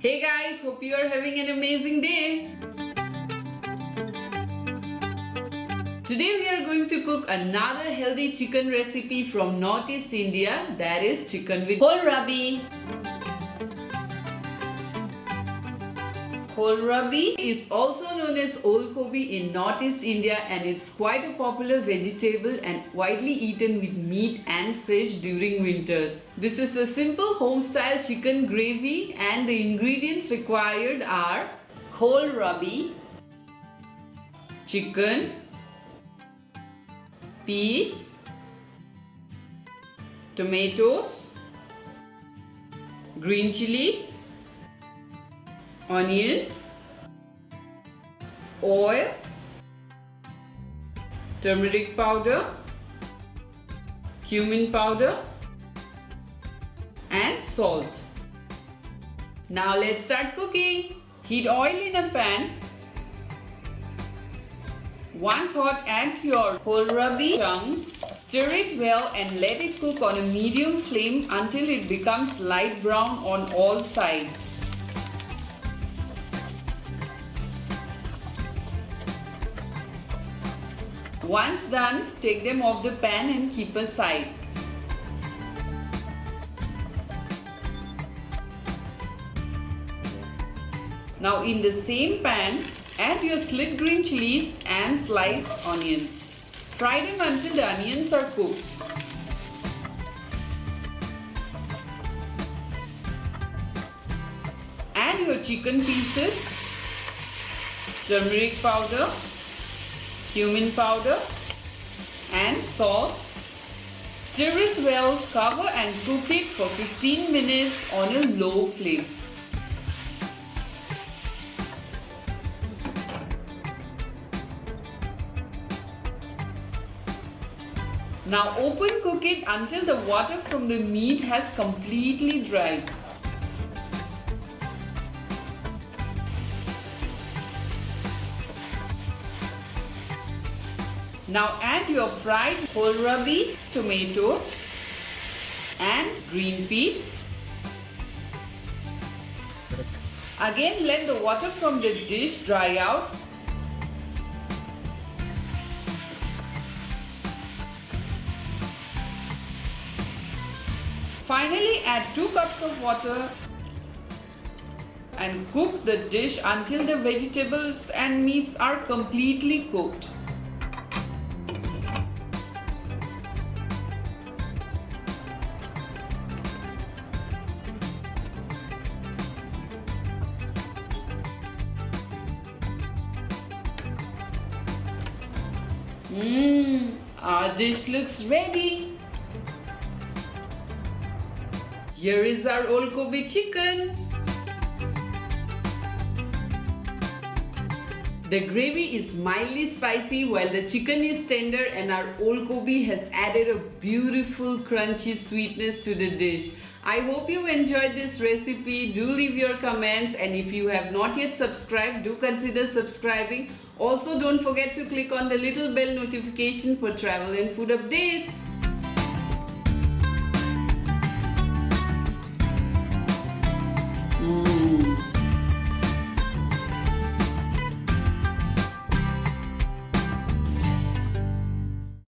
Hey guys, hope you are having an amazing day. Today we are going to cook another healthy chicken recipe from Northeast India, that is chicken with Kholrabi. Kholrabi is also known as Olkobi in Northeast India, and it's quite a popular vegetable and widely eaten with meat and fish during winters. This is a simple home-style chicken gravy, and the ingredients required are Kholrabi, chicken, peas, tomatoes, green chillies, onions, oil, turmeric powder, cumin powder and salt. Now let's start cooking. Heat oil in a pan. Once hot, add your Kholrabi chunks. Stir it well and let it cook on a medium flame until it becomes light brown on all sides. Once done, take them off the pan and keep aside. Now in the same pan, add your slit green chillies and sliced onions. Fry them until the onions are cooked. Add your chicken pieces, turmeric powder, cumin powder and salt. Stir it well, cover and cook it for 15 minutes on a low flame. Now open cook it until the water from the meat has completely dried. Now add your fried Kholrabi, tomatoes and green peas. Again, let the water from the dish dry out. Finally, add 2 cups of water and cook the dish until the vegetables and meats are completely cooked. Our dish looks ready. Here is our Olkobi chicken. The gravy is mildly spicy while the chicken is tender, and our Olkobi has added a beautiful crunchy sweetness to the dish. I hope you enjoyed this recipe. Do leave your comments, and if you have not yet subscribed, do consider subscribing. Also, don't forget to click on the little bell notification for travel and food updates.